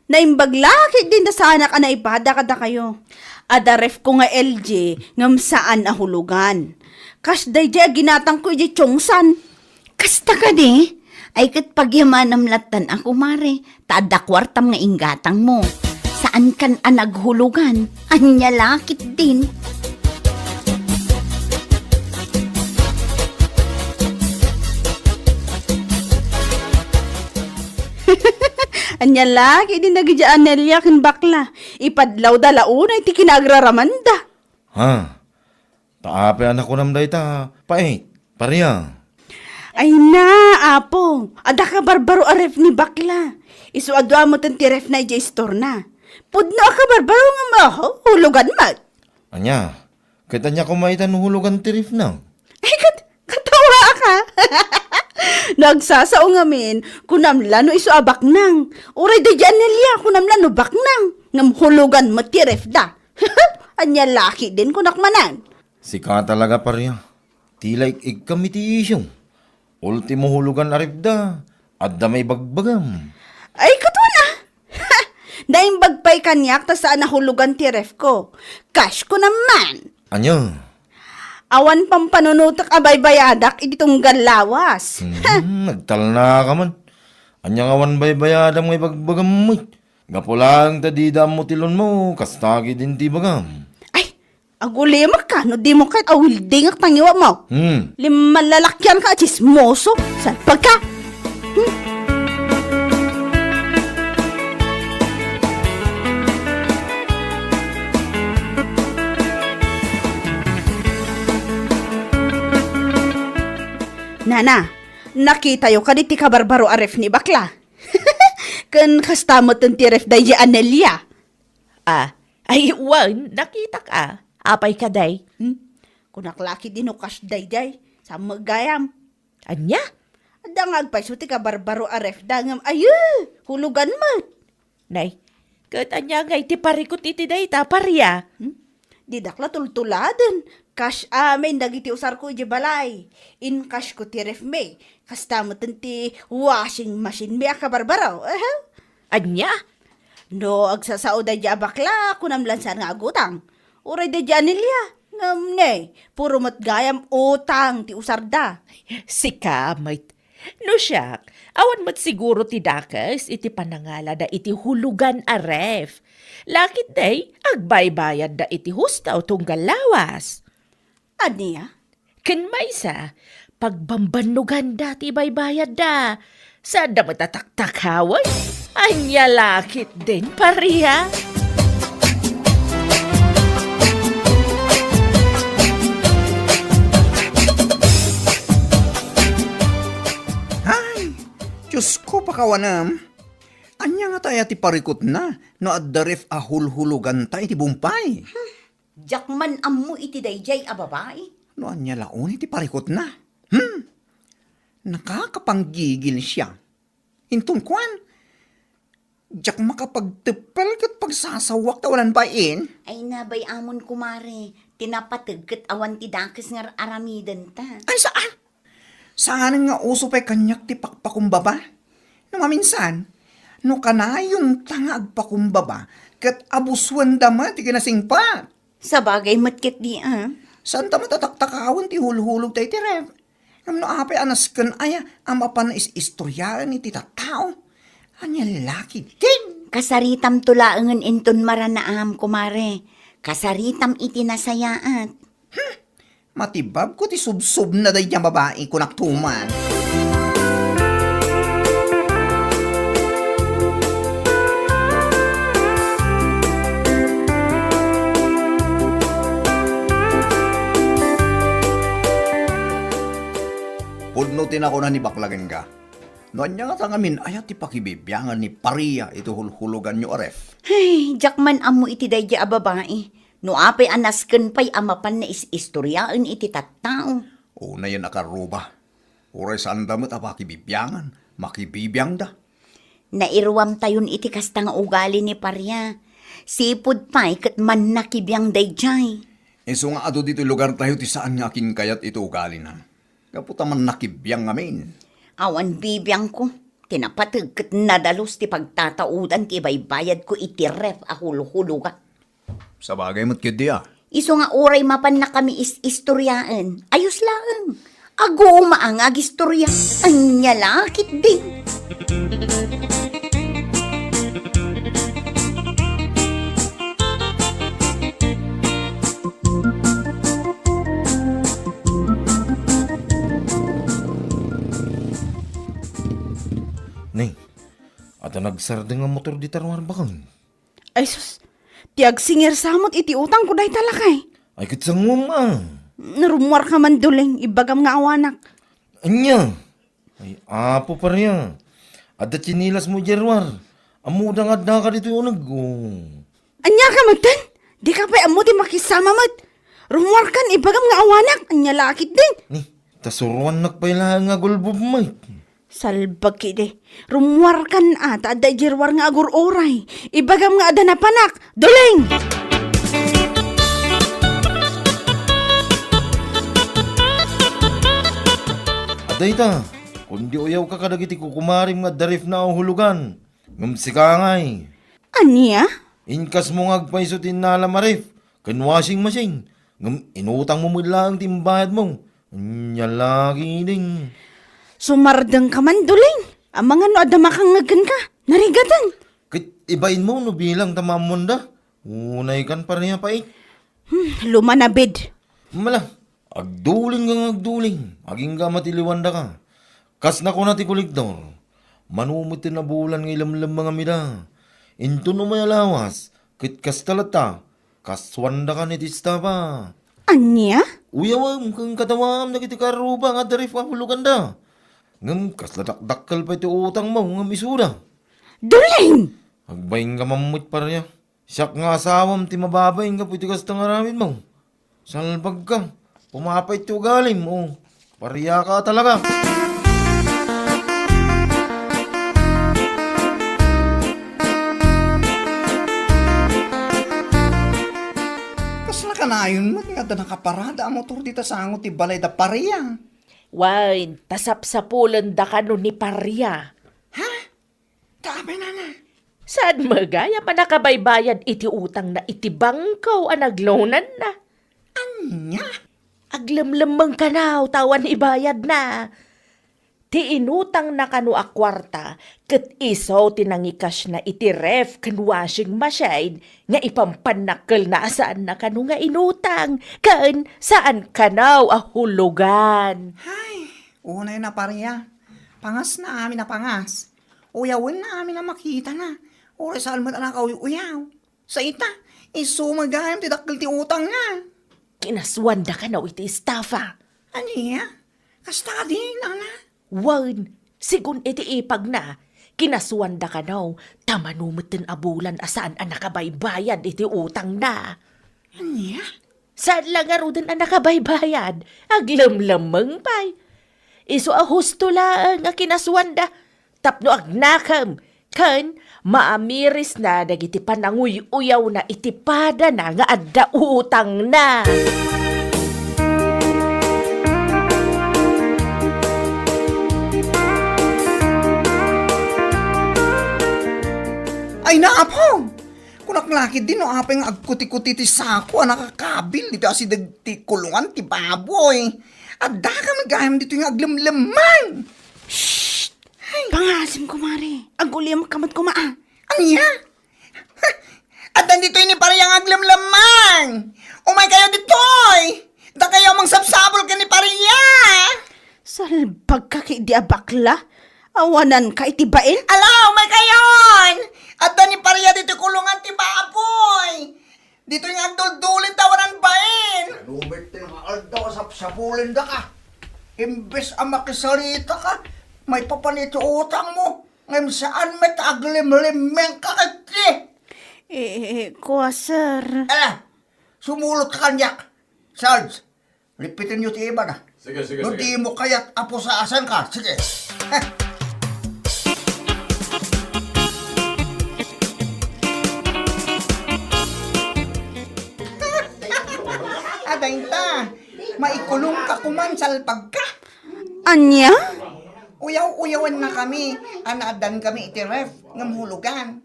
Naimbaglaki din na sa anak na ipada kada kayo. Ada ref ko nga LJ, ngam saan ahulugan. Kas day di ginatang ko di chongsan. Kasta ka di? Ay kat pagyamanam latan ako mare, tada kwartam nga inggatang mo. Saan kan anaghulugan? Anya lakit din. Anya lagi din nagijaan Nelia kin bakla. Ipadlaw dalauna iti kinagraramanda. Ha? Taapi anak ko nam dayta. Pait, pariya. Ay na, apo. Ada ka barbaro aref ni bakla. Isu adwa mo tan ti ref na ijay store na. Pudno ka barbaro nga maho, hulugan mat. Anya, kita niya kumaitan hulugan tirif na. Ay, katawa ka. Nagsasao ngamin, kunamla no isu abak nang. Uray da dyan nilya, kunamla no bak nang. Ngam hulugan mo ti ref da. Anya laki din kunakmanan. Sika talaga pariya. Tilay ikam iti isyong. Ultimo hulugan aribda. Adda may bagbagam. Ay, katuna. Naimbagpay kanyak ta saan nahulugan ti ref ko. Cash ko naman. Anya? Awan pampanunutak abay bayadak itong galawas. Nagtal na ka man. Anya nga wan baybayada may bagbagam mo. Gapulang tadida mo tilon mo. Kastagi din ti bagam. Ay, Agulima ka, no di mo kahit awilding ak tangiwa mo. Lima lalakyan ka, chismoso. Salpag ka. Nana, nakita yo ka di ti kabarbaro aref ni bakla. Kan kastamot ang ti ref dahi Anelia. Ay, wan, nakita ka. Apay ka, day. Kunaklaki din o kas day sa magayam. Anya? Dangag pa ti kabarbaro aref dangam ayu, hulugan mo. Nay, kat anya nga iti parikot iti day, taparya. Didakla tultuladen. Cash amin dagiti usar ko di balay. In cash ko ti ref me. Kastamot ti washing machine me kabarbaro. Anya? No, agsasao da di bakla, kunamlansan nga agutang. Uray da di Anelia. Ngam ne, puro matgayam utang ti usar da. Si kamay. No siyak, awan mat siguro ti dakas iti panangala da iti hulugan a ref. Lakit day, agbaybayad da iti hustaw tunggal lawas. Aniya? Ken maysa, pagbambanugan da ti baybayad da. Saan da matataktakaway? Anya lakit din pariya. Diyos ko pakawanam. Anya nga tayo ti parikot na, no at daref ahulhulugan tayo ti bumpay. Jakman ammo iti dayjay a babae. No anya laon ti parikot na. Nakakapanggigil siya. Intun kwan. Jak makapagtepel kat pagsasawak tawalan bain. Ay nabay amon kumare, tinapatag kat awan ti dakes nga aramidan ta. Ay saan? Saan nga uso pa'y kanyak ti pakpakumbaba? No maminsan, no kanayong tangag pakumbaba, kat abuswan dama ti kinasingpa. Sa bagay matkit di Saan ta matataktakawon ti hulhulog tayo ti ref? Ngam no apay anas kan aya, ama pa na istoryaan ni ti tattao. Anya laki din. Kasaritam tulaangan inton maranaam kumare. Kasaritam iti nasayaat. Matibab ko ti subsub na day niyang babae ko naktuman. Pudnutin ako na ni baklagan ka. Noon niya nga tangamin ayat ti pakibibyangan ni Paria ito hulhulugan nyo aref. Hey, jakman amo iti dayjay a babae. No apay anasken pay amapan na istoryaan iti tattao. O na yan akaruba. Uray saan damit a pakibibyangan. Makibibiyang da. Nairuam tayon iti kastang ugali ni Parya. Sipod pay kat man nakibiyang dayjay. Iso nga ado dito lugar tayo ti saan nga akin kayat ito ugali na. Kaputa man nakibiyang ngamin. Awan bibiyang ko. Tinapatag kat nadalos ti pagtataudan ti baybayad ko iti ref a huluhuluga. Sa bagay mo't kidi Iso nga oray mapan na kami istoryaan. Ayos lang. Ago maangag istorya. Anya lakit din. Ning, ada nagsardeng nga motor di tarwar bakang. Ay sus, tiag singer samot iti utang ko dahi talakay. Ay kitsangom Narumwar ka man duling, ibagam nga awanak. Anya? Ay apo pa riya. Ada chinilas mo jerwar. Amuda nga da ka dito yung Anya ka magtan? Di ka pa amo ti makisama mat. Rumwar kan, ibagam nga awanak. Anya lakit din. Ni, tasuruan nagpailahan nga gulbob may. Salbag kide. Rumwar kan ata ada jirwar nga agur oray. Ibagam nga ada na panak. Duling! Aday ta, kundi uyaw ka kadagiti kukumarim nga darif na ang hulugan. Ngamsi ka ngay. Anya? Inkas mo nga agpaisutin na alamarif. Kan washing machine. Ngam inutang mo mula ang timbayad mo. Anya lagi ding. Sumardang ka man duling. Ang mga no ada makangagan ka. Narigatan. Kit ibain mo no bilang tamamon da. Unay kan pa rin pa eh. Lumanabid. Mala, agduling kang agduling. Aging ka matiliwanda ka. Kas na ko na ti kolektor. Manumutin na bulan ng ilamlam mga mida. Into no may alawas. Kit kas talata. Kaswanda ka ni tista pa. Anya? Uyawam kang katawam na kiti karuba nga darif ka hulugan da. Ngam kas ladak-dakkal pa iti utang mo ngam isuda. Duling! Agbayng ka mamut para niya. Siyak nga asawam ti mababay nga pwede kas tangaramid mo. Salbag ka. Pumapay ti ugalim mo. Pariya ka talaga. Kasla ka na yun, nga da nakaparada ang motor dito sa angot ti balay da pareya. Wine, tasap-sapulan da ka no ni Parya. Ha? Tabi na na. Saan magaya pa nakabaybayan iti utang na iti bangkaw ang naglonan na? Anya? Aglamlamang ka na, tawan ibayad na. Ti inutang na kanu a kwarta, kat iso tinangikas na iti ref kan washing machine, nga ipampanakkel na saan na kanu nga inutang, kaan saan kanaw a hulugan. Hay, unay na pareya. Pangas na amin na pangas. Uyawin na amin na makita na. Oras sa almat anak uyaw. Sa ita, isumagayam ti dakkel ti utang na. Kinaswanda ka na iti estafa. Aniya? Kasta ka din, na. Wan, sigun iti ipag na, kinaswanda ka na, tamanumutin abulan asaan ang nakabaybayad iti utang na. Aniya? Saan lang nga din ang nakabaybayad? Aglamlamang pay. Iso a husto lang ang kinaswanda. Tapno agnakam. Kan, maamiris na dagiti pananguy-uyaw na itipada na nga adda utang na. Ay naapong! Kunak lakid din no apeng agkuti-kuti ti sako ang nakakabil dito asi ti kulungan ti baboy. At da ka magayam dito yung aglamlaman. Pangasim ko, Mari. Aguliyam kamat ko, maa. Aniya? At nandito ni parehang aglamlaman. Umay kayo ditoy. Da kayo mang sapsabol ka ni pareya. Salbag ka kay di abakla. Awanan ka itibain. Ala, umay kayon. At ni pareya dito kulungan ti baboy. Dito yung agdul-dulin tawanan bain. Lumit ti nga alda ka sapsabulin da ka. Imbes ang makisalita ka, may papanito utang mo. Ngayon saan may taglim-limeng kakati. Kuha, sir. Ala, sumulot ka kanyak. Sarge, lipitin nyo ti iba na. Sige. No di mo kaya't apo sa asan ka. Sige. Adayta, maikulong ka kuman salpag ka. Anya? Uyaw-uyawan na kami. Anadan kami iti ref ng hulugan.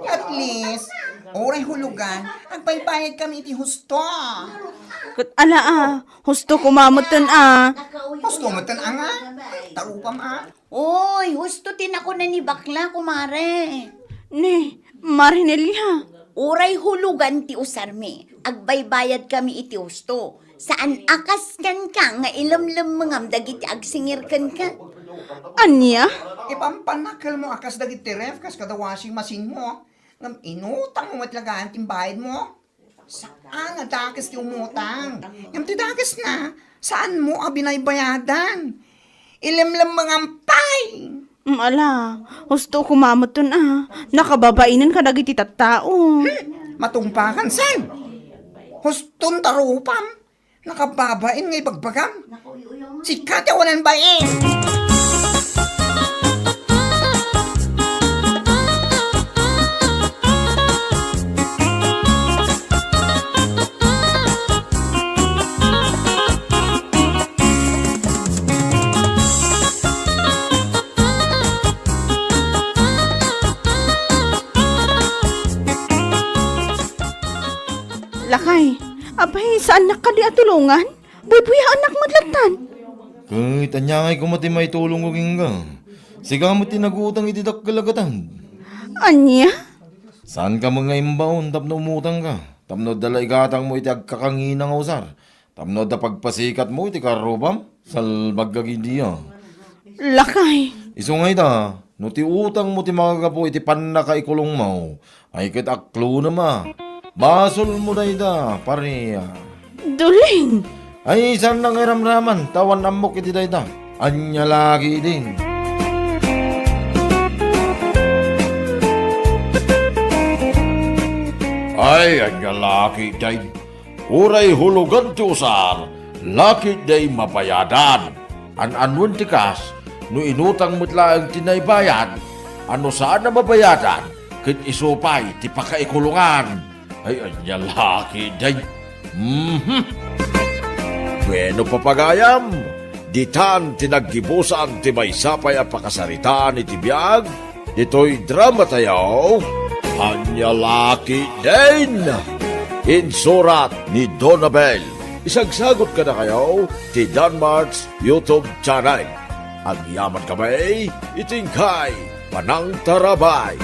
At least, oray hulugan, agpaypayad kami iti husto. Kat husto kumamutan Husto mo tan nga. Tarupam Oy, husto tin ako na ni bakla, kumare. Ni, Marinelya. Uray hulugan ti usarmi. Agbaybayad kami iti husto. Saan akas kan ka nga ilamlam mangam dagiti agsingir kan ka. Anya? Ipampanakal mo akas dagiti ref kas kada washing machine mo. Ngam inutang mo matlagaan timbayad mo. Saan nga dakas ti umutang? Ngam ti dakas na, saan mo abinaybayadan? Ilamlam mangampay. Ala, husto kumamutan Nakababainan ka dagiti tattao. Matungpakan san? Huston tarupam. Nakababain ngay bagbagam. Si katawanan bain. Lakay, abay, saan nakadi atulungan? Buy-buya anak madlatan. Kahit anyangay ko mati may tulong ko ka. Siga mo tinagutang itidak kalagatan. Anya? Saan ka mga imbaon tap na umutang ka? Tamnod da laigatang mo iti agkakanginang usar. Tamnod da pagpasikat mo iti karubam. Salbaggagidiya. Lakay. Iso nga ita, no ti utang mo ti makagapo iti panakaikulong mo, ay kit aklo na ma. Basol mo na ita, pareya. Duling. Ay isan nang iramraman, tawan amok iti dayta. Anya lagi din. Ay, anya laki day. Uray hulugan ti usar, laki day mabayadan. An-anwan ti kas, no inutang mutla ang tinaybayan, ano saan na mabayadan, kit isupay ti pakaikulungan. Ay, anya laki day. Bueno papagayam, ditan tinaggibusan ti may sapay a pakasaritaan iti biyag, dito'y drama tayo, anya laki din. Insurat ni Donabel. Isagsagot ka na kayo ti Danmarks YouTube channel. Ang yaman kami, itingkay, panang tarabay.